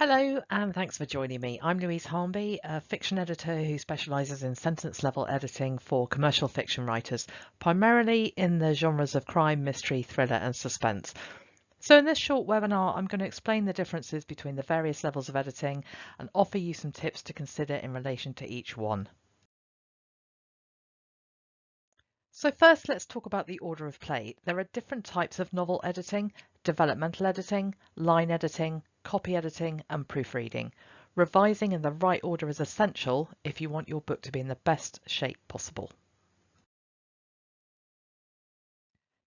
Hello, and thanks for joining me. I'm Louise Harnby, a fiction editor who specialises in sentence level editing for commercial fiction writers, primarily in the genres of crime, mystery, thriller, and suspense. So, in this short webinar, I'm going to explain the differences between the various levels of editing and offer you some tips to consider in relation to each one. So first, let's talk about the order of play. There are different types of novel editing: developmental editing, line editing, copy editing, and proofreading. Revising in the right order is essential if you want your book to be in the best shape possible.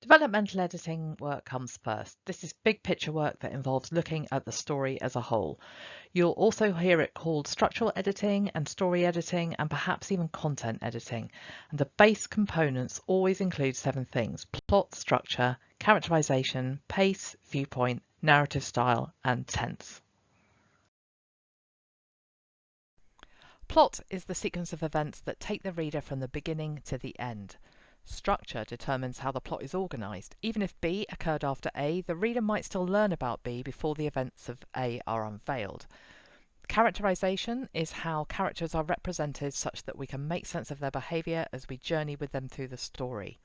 Developmental editing work comes first. This is big picture work that involves looking at the story as a whole. You'll also hear it called structural editing and story editing and perhaps even content editing. And the base components always include 7 things: plot, structure, characterization, pace, viewpoint, narrative style, and tense. Plot is the sequence of events that take the reader from the beginning to the end. Structure determines how the plot is organised. Even if B occurred after A, the reader might still learn about B before the events of A are unveiled. Characterization is how characters are represented such that we can make sense of their behaviour as we journey with them through the story.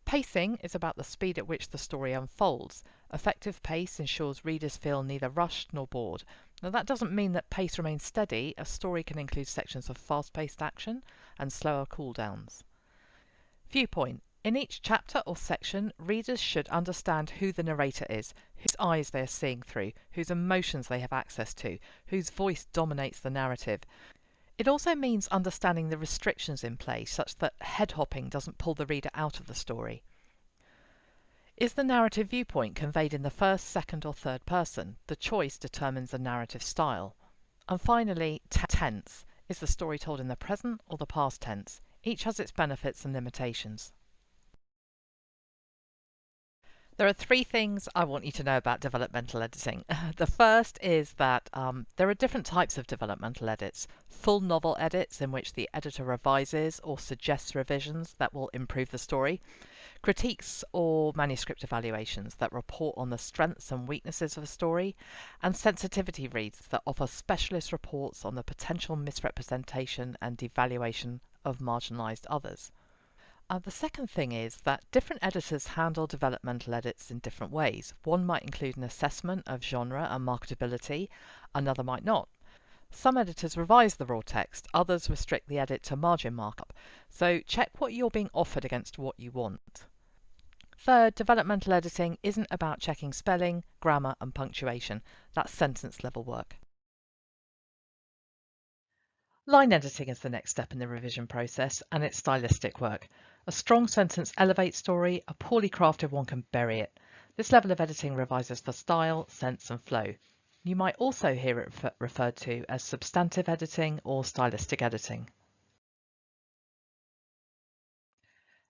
Pacing is about the speed at which the story unfolds. Effective pace ensures readers feel neither rushed nor bored. Now, that doesn't mean that pace remains steady. A story can include sections of fast-paced action and slower cool-downs. Viewpoint. In each chapter or section, readers should understand who the narrator is, whose eyes they are seeing through, whose emotions they have access to, whose voice dominates the narrative. It also means understanding the restrictions in place, such that head-hopping doesn't pull the reader out of the story. Is the narrative viewpoint conveyed in the first, second, or third person? The choice determines the narrative style. And finally, tense. Is the story told in the present or the past tense? Each has its benefits and limitations. There are 3 things I want you to know about developmental editing. The first is that there are different types of developmental edits. Full novel edits, in which the editor revises or suggests revisions that will improve the story. Critiques or manuscript evaluations that report on the strengths and weaknesses of a story. And sensitivity reads that offer specialist reports on the potential misrepresentation and devaluation of marginalised others. The second thing is that different editors handle developmental edits in different ways. One might include an assessment of genre and marketability, another might not. Some editors revise the raw text, others restrict the edit to margin markup. So check what you're being offered against what you want. Third, developmental editing isn't about checking spelling, grammar, and punctuation. That's sentence level work. Line editing is the next step in the revision process, and it's stylistic work. A strong sentence elevates story, a poorly crafted one can bury it. This level of editing revises for style, sense, and flow. You might also hear it referred to as substantive editing or stylistic editing.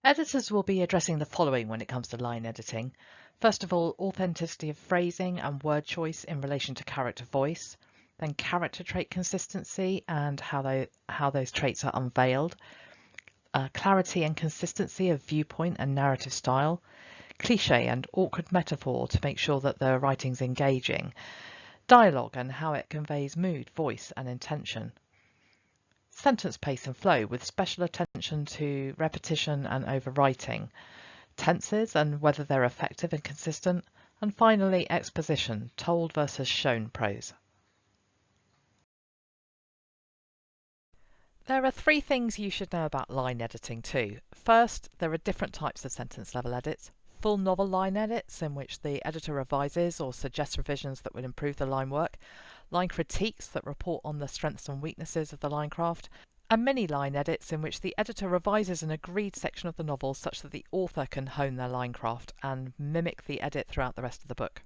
Editors will be addressing the following when it comes to line editing. First of all, authenticity of phrasing and word choice in relation to character voice. Then character trait consistency and how those traits are unveiled. Clarity and consistency of viewpoint and narrative style. Cliché and awkward metaphor to make sure that the writing's engaging. Dialogue and how it conveys mood, voice, and intention. Sentence pace and flow with special attention to repetition and overwriting. Tenses and whether they're effective and consistent. And finally, exposition, told versus shown prose. There are 3 things you should know about line editing too. First, there are different types of sentence level edits. Full novel line edits, in which the editor revises or suggests revisions that will improve the line work. Line critiques that report on the strengths and weaknesses of the line craft. And mini line edits, in which the editor revises an agreed section of the novel such that the author can hone their line craft and mimic the edit throughout the rest of the book.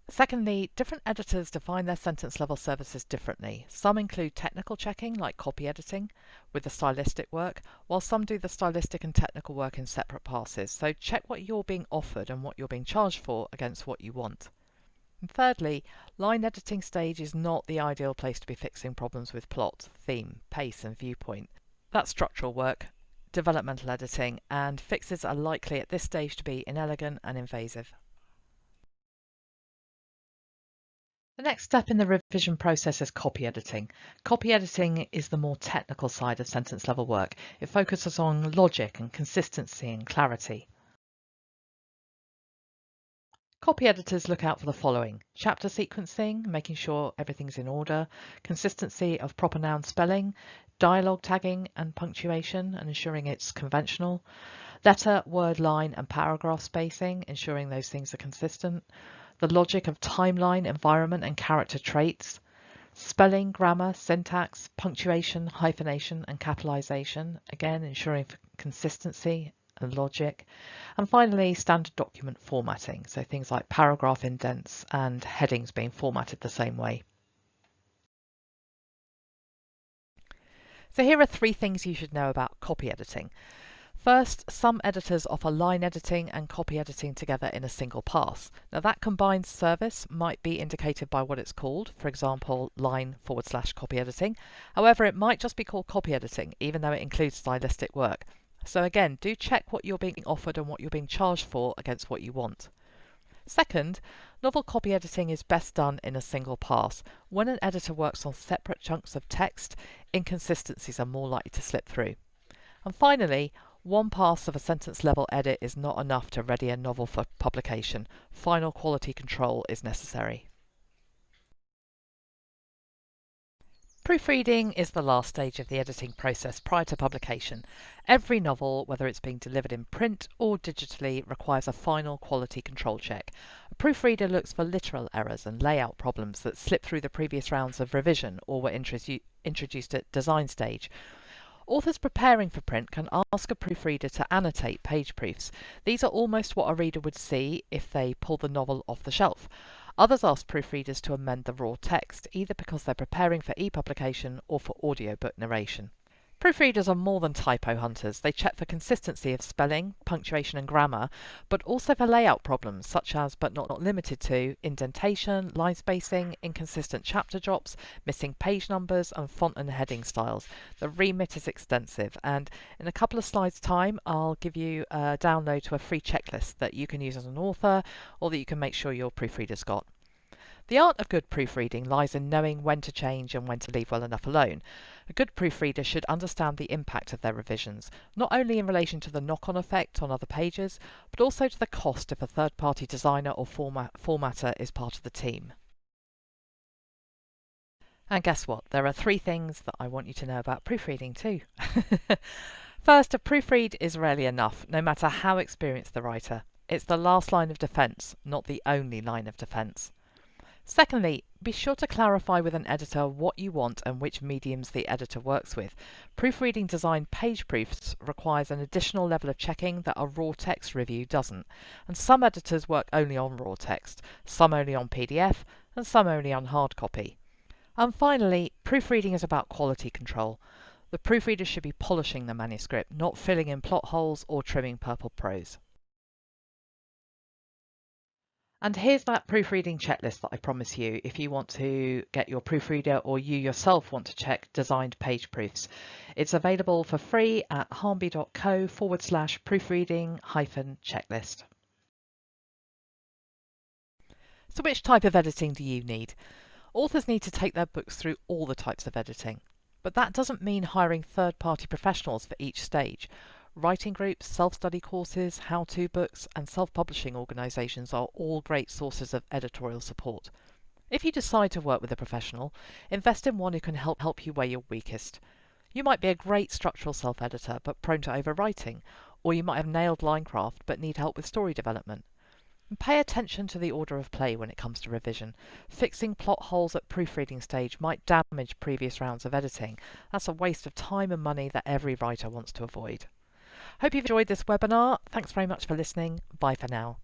Secondly, different editors define their sentence level services differently. Some include technical checking, like copy editing, with the stylistic work, while some do the stylistic and technical work in separate passes. So check what you're being offered and what you're being charged for against what you want. And thirdly, line editing stage is not the ideal place to be fixing problems with plot, theme, pace, and viewpoint. That's structural work, developmental editing, and fixes are likely at this stage to be inelegant and invasive. The next step in the revision process is copy editing. Copy editing is the more technical side of sentence level work. It focuses on logic and consistency and clarity. Copy editors look out for the following: chapter sequencing, making sure everything's in order, consistency of proper noun spelling, dialogue tagging and punctuation and ensuring it's conventional, letter, word, line and paragraph spacing, ensuring those things are consistent, the logic of timeline, environment and character traits, spelling, grammar, syntax, punctuation, hyphenation and capitalization, again ensuring consistency and logic, and finally standard document formatting, so things like paragraph indents and headings being formatted the same way. So here are 3 things you should know about copy editing. First, some editors offer line editing and copy editing together in a single pass. Now that combined service might be indicated by what it's called, for example, line/copy editing. However, it might just be called copy editing, even though it includes stylistic work. So again, do check what you're being offered and what you're being charged for against what you want. Second, novel copy editing is best done in a single pass. When an editor works on separate chunks of text, inconsistencies are more likely to slip through. And finally, one pass of a sentence level edit is not enough to ready a novel for publication. Final quality control is necessary. Proofreading is the last stage of the editing process prior to publication. Every novel, whether it's being delivered in print or digitally, requires a final quality control check. A proofreader looks for literal errors and layout problems that slip through the previous rounds of revision or were introduced at design stage. Authors preparing for print can ask a proofreader to annotate page proofs. These are almost what a reader would see if they pull the novel off the shelf. Others ask proofreaders to amend the raw text, either because they're preparing for e-publication or for audiobook narration. Proofreaders are more than typo hunters. They check for consistency of spelling, punctuation and grammar, but also for layout problems such as, but not limited to, indentation, line spacing, inconsistent chapter drops, missing page numbers and font and heading styles. The remit is extensive, and in a couple of slides time I'll give you a download to a free checklist that you can use as an author or that you can make sure your proofreader's got. The art of good proofreading lies in knowing when to change and when to leave well enough alone. A good proofreader should understand the impact of their revisions, not only in relation to the knock-on effect on other pages, but also to the cost if a third-party designer or formatter is part of the team. And guess what? There are 3 things that I want you to know about proofreading too. First, a proofread is rarely enough, no matter how experienced the writer. It's the last line of defence, not the only line of defence. Secondly, be sure to clarify with an editor what you want and which mediums the editor works with. Proofreading design page proofs requires an additional level of checking that a raw text review doesn't. And some editors work only on raw text, some only on PDF, and some only on hard copy. And finally, proofreading is about quality control. The proofreader should be polishing the manuscript, not filling in plot holes or trimming purple prose. And here's that proofreading checklist that I promise you if you want to get your proofreader or you yourself want to check designed page proofs. It's available for free at harnby.co/proofreading-checklist. So which type of editing do you need? Authors need to take their books through all the types of editing, but that doesn't mean hiring third-party professionals for each stage. Writing groups, self-study courses, how-to books and self-publishing organisations are all great sources of editorial support. If you decide to work with a professional, invest in one who can help you where you're weakest. You might be a great structural self-editor but prone to overwriting, or you might have nailed line craft but need help with story development. And pay attention to the order of play when it comes to revision. Fixing plot holes at proofreading stage might damage previous rounds of editing. That's a waste of time and money that every writer wants to avoid. Hope you've enjoyed this webinar. Thanks very much for listening. Bye for now.